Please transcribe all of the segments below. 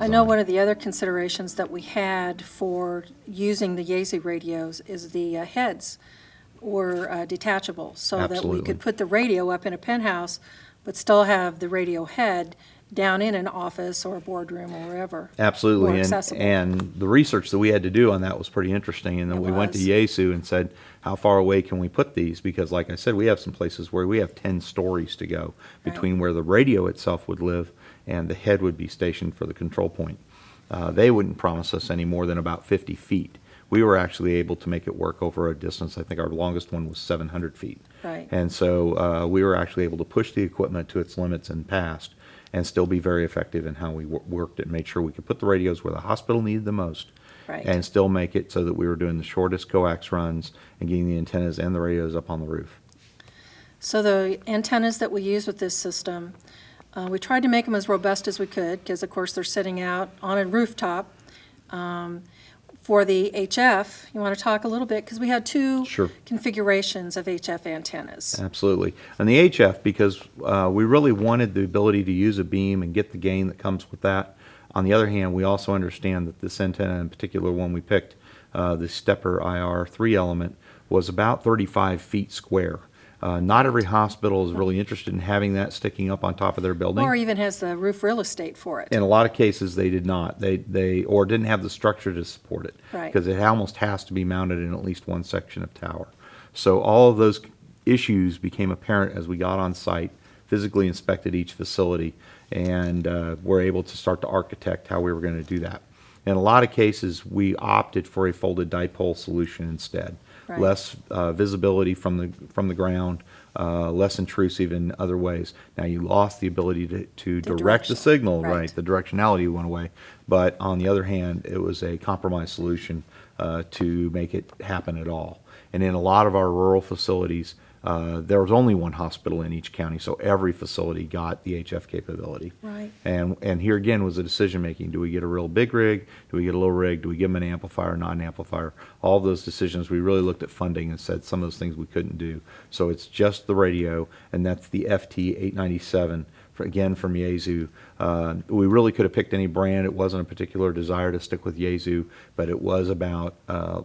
I know one of the other considerations that we had for using the Yaesu radios is the heads were detachable, so that we Absolutely. could put the radio up in a penthouse, but still have the radio head down in an office or a boardroom or wherever. Absolutely, More and accessible. and the research that we had to do on that was pretty interesting. And then It we went to was. Yaesu and said, how far away can we put these? Because, like I said, we have some places where we have 10 stories to go between where the radio itself would live and the head would be stationed for the control point. They wouldn't promise us any more than about 50 feet. We were actually able to make it work over a distance. I think our longest one was 700 feet. Right. And so we were actually able to push the equipment to its limits and past, and still be very effective in how we worked it, made sure we could put the radios where the hospital needed the most, Right. and still make it so that we were doing the shortest coax runs and getting the antennas and the radios up on the roof. So the antennas that we use with this system, we tried to make them as robust as we could, because of course they're sitting out on a rooftop. For the HF, you want to talk a little bit, because we had two Sure. configurations of HF antennas. Absolutely. And the HF, because we really wanted the ability to use a beam and get the gain that comes with that. On the other hand, we also understand that this antenna, in particular one we picked, the Stepper IR 3 element, was about 35 feet square. Not every hospital is really interested in having that sticking up on top of their building. Or even has the roof real estate for it. In a lot of cases, they did not. They or didn't have the structure to support it. Right. Because it almost has to be mounted in at least one section of tower. So all of those issues became apparent as we got on site, physically inspected each facility, and were able to start to architect how we were going to do that. In a lot of cases, we opted for a folded dipole solution instead. Right. Less visibility from the ground, less intrusive in other ways. Now, you lost the ability to direct the direction, signal, right. right? The directionality went away. But on the other hand, it was a compromise solution to make it happen at all. And in a lot of our rural facilities, there was only one hospital in each county, so every facility got the HF capability. Right. And here again was the decision making. Do we get a real big rig? Do we get a little rig? Do we give them an amplifier, not an amplifier? All of those decisions, we really looked at funding and said some of those things we couldn't do. So it's just the radio, and that's the FT897, again from Yaesu. We really could have picked any brand. It wasn't a particular desire to stick with Yaesu, but it was about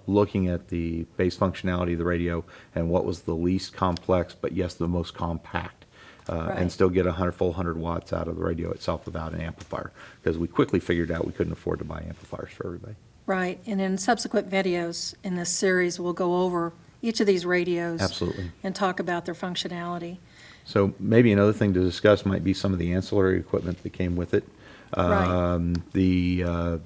looking at the base functionality of the radio and what was the least complex, but yes, the most compact. Right. And still get a full 100 watts out of the radio itself without an amplifier, because we quickly figured out we couldn't afford to buy amplifiers for everybody. Right, and in subsequent videos in this series, we'll go over each of these radios. Absolutely. And talk about their functionality. So maybe another thing to discuss might be some of the ancillary equipment that came with it. Right.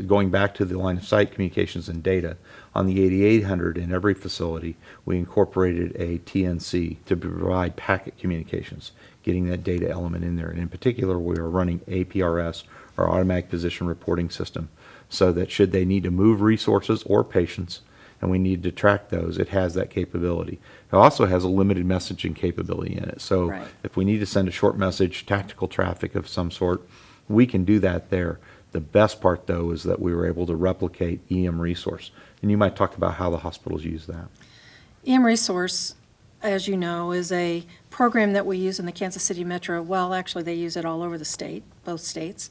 Going back to the line of sight communications and data, on the 8800 in every facility, we incorporated a TNC to provide packet communications, getting that data element in there. And in particular, we are running APRS, our automatic position reporting system, so that should they need to move resources or patients, and we need to track those, it has that capability. It also has a limited messaging capability in it. So Right. if we need to send a short message, tactical traffic of some sort, we can do that there. The best part, though, is that we were able to replicate EM Resource. And you might talk about how the hospitals use that. EM Resource, as you know, is a program that we use in the Kansas City Metro. Well, actually, they use it all over the state, both states,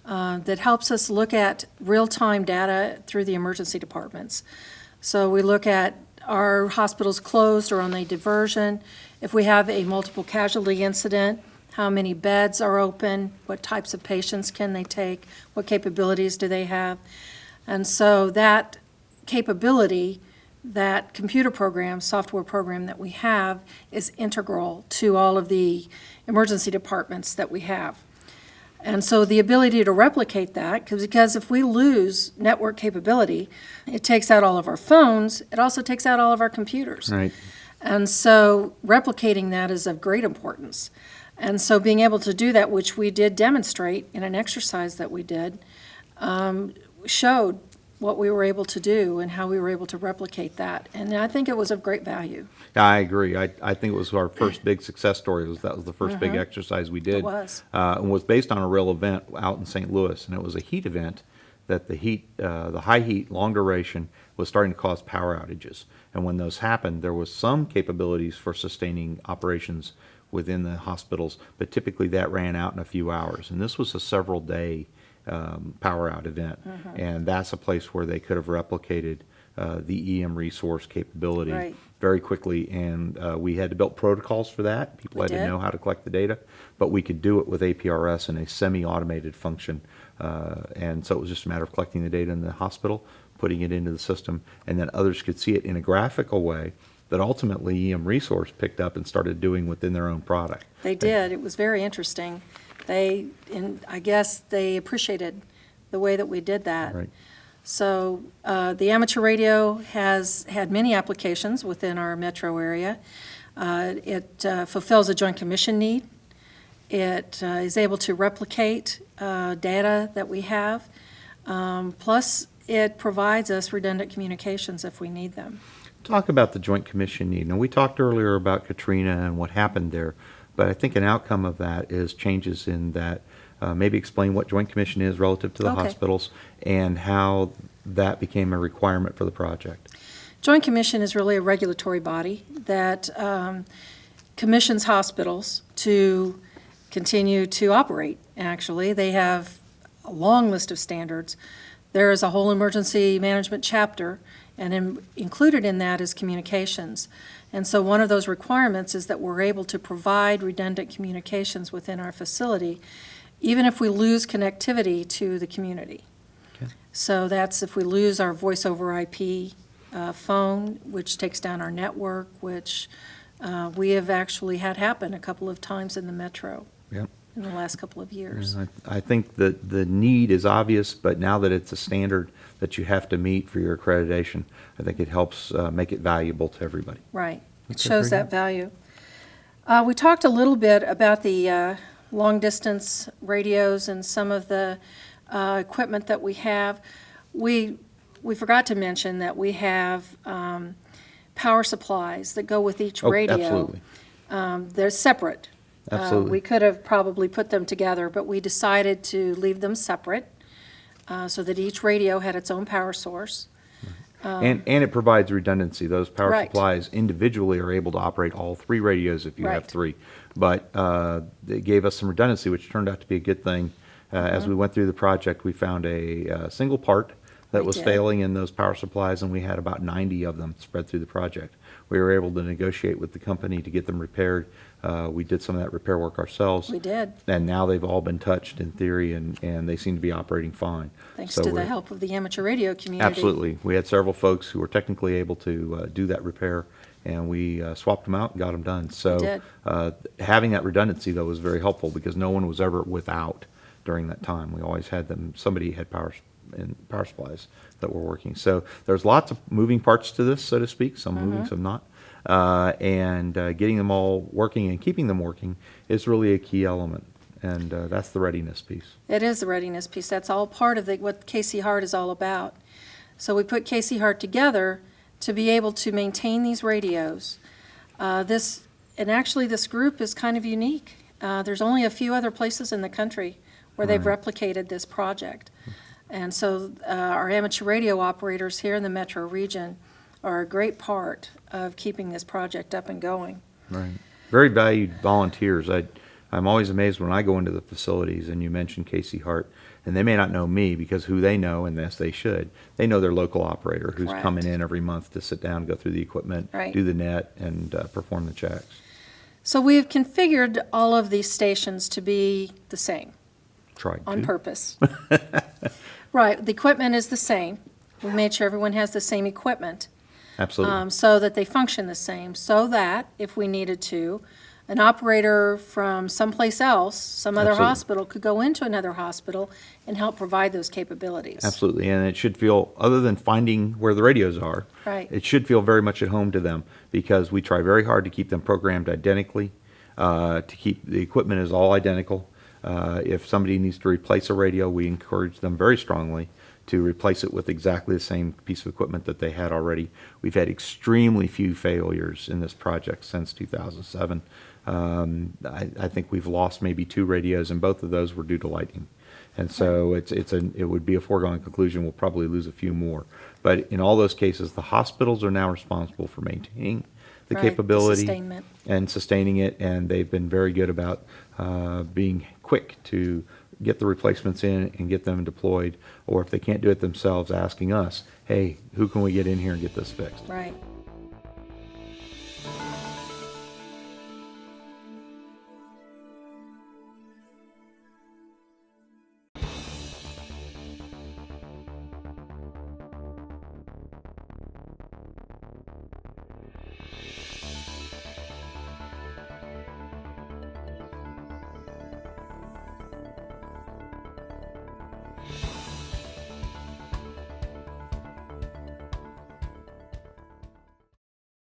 that helps us look at real-time data through the emergency departments. So we look at our hospitals closed or on a diversion. If we have a multiple casualty incident, how many beds are open, what types of patients can they take, what capabilities do they have. And so that capability, that computer program, software program that we have is integral to all of the emergency departments that we have. And so the ability to replicate that, because if we lose network capability, it takes out all of our phones, it also takes out all of our computers. Right. And so replicating that is of great importance. And so being able to do that, which we did demonstrate in an exercise that we did, showed what we were able to do and how we were able to replicate that. And I think it was of great value. I agree. I think it was our first big success story. That was the first big exercise we did. It was. And was based on a real event out in St. Louis. And it was a heat event that the high heat, long duration, was starting to cause power outages. And when those happened, there was some capabilities for sustaining operations within the hospitals, but typically that ran out in a few hours. And this was a several-day power out event. And that's a place where they could have replicated the EM resource capability Right. very quickly. And we had to build protocols for that. People We had to did. know how to collect the data, but we could do it with APRS in a semi-automated function. And so it was just a matter of collecting the data in the hospital, putting it into the system, and then others could see it in a graphical way that ultimately EM Resource picked up and started doing within their own product. They did. It was very interesting. And I guess they appreciated the way that we did that. Right. So the amateur radio has had many applications within our metro area. It fulfills a Joint Commission need. It is able to replicate data that we have. Plus, it provides us redundant communications if we need them. Talk about the Joint Commission need. Now, we talked earlier about Katrina and what happened there, but I think an outcome of that is changes in that. Maybe explain what Joint Commission is relative to the Okay. hospitals and how that became a requirement for the project. Joint Commission is really a regulatory body that commissions hospitals to continue to operate, actually. They have a long list of standards. There is a whole emergency management chapter, and included in that is communications. And so one of those requirements is that we're able to provide redundant communications within our facility, even if we lose connectivity to the community. Okay. So that's if we lose our voice over IP phone, which takes down our network, which we have actually had happen a couple of times in the metro Yep. in the last couple of years. I think that the need is obvious, but now that it's a standard that you have to meet for your accreditation, I think it helps make it valuable to everybody. Right. It Okay, shows very that value. We talked a little bit about the long-distance radios and some of the equipment that we have. We forgot to mention that we have power supplies that go with each Oh, radio. absolutely. They're separate. Absolutely. We could have probably put them together, but we decided to leave them separate so that each radio had its own power source. And it provides redundancy. Those power Right. supplies individually are able to operate all three radios if you have Right. three. But they gave us some redundancy, which turned out to be a good thing. As we went through the project, we found a single part that We was did. failing in those power supplies, and we had about 90 of them spread through the project. We were able to negotiate with the company to get them repaired. We did some of that repair work ourselves. We did, And now they've all been touched in theory, and they seem to be operating fine. thanks So to the we're- help of the amateur radio community. Absolutely. We had several folks who were technically able to do that repair, and we swapped them out and got them done. So did. having that redundancy, though, was very helpful because no one was ever without during that time. We always had them, somebody had power supplies that were working. So there's lots of moving parts to this, so to speak, some moving, some not. And getting them all working and keeping them working is really a key element. And that's the readiness piece. It is the readiness piece. That's all part of what Casey Hart is all about. So we put Casey Hart together to be able to maintain these radios. And actually, this group is kind of unique. There's only a few other places in the country where they've replicated this project. And so our amateur radio operators here in the metro region are a great part of keeping this project up and going. Right. Very valued volunteers. I'm always amazed when I go into the facilities and you mention Casey Hart, and they may not know me because who they know, and yes, they should. They know their local operator who's Correct. coming in every month to sit down, go through the equipment, Right. do the net, and perform the checks. So we've configured all of these stations to be the same. Tried On to. purpose. Right, the equipment is the same. We made sure everyone has the same equipment, Absolutely. so that they function the same, so that if we needed to, an operator from someplace else, some other Absolutely. hospital, could go into another hospital and help provide those capabilities. Absolutely, and it should feel, other than finding where the radios are, Right. it should feel very much at home to them because we try very hard to keep them programmed identically, to keep the equipment is all identical. If somebody needs to replace a radio, we encourage them very strongly to replace it with exactly the same piece of equipment that they had already. We've had extremely few failures in this project since 2007. I think we've lost maybe 2 radios, and both of those were due to lightning. And so it would be a foregone conclusion we'll probably lose a few more. But in all those cases, the hospitals are now responsible for maintaining the Right, the capability sustainment. and sustaining it, and they've been very good about being quick to get the replacements in and get them deployed, or if they can't do it themselves, asking us, hey, who can we get in here and get this fixed? Right.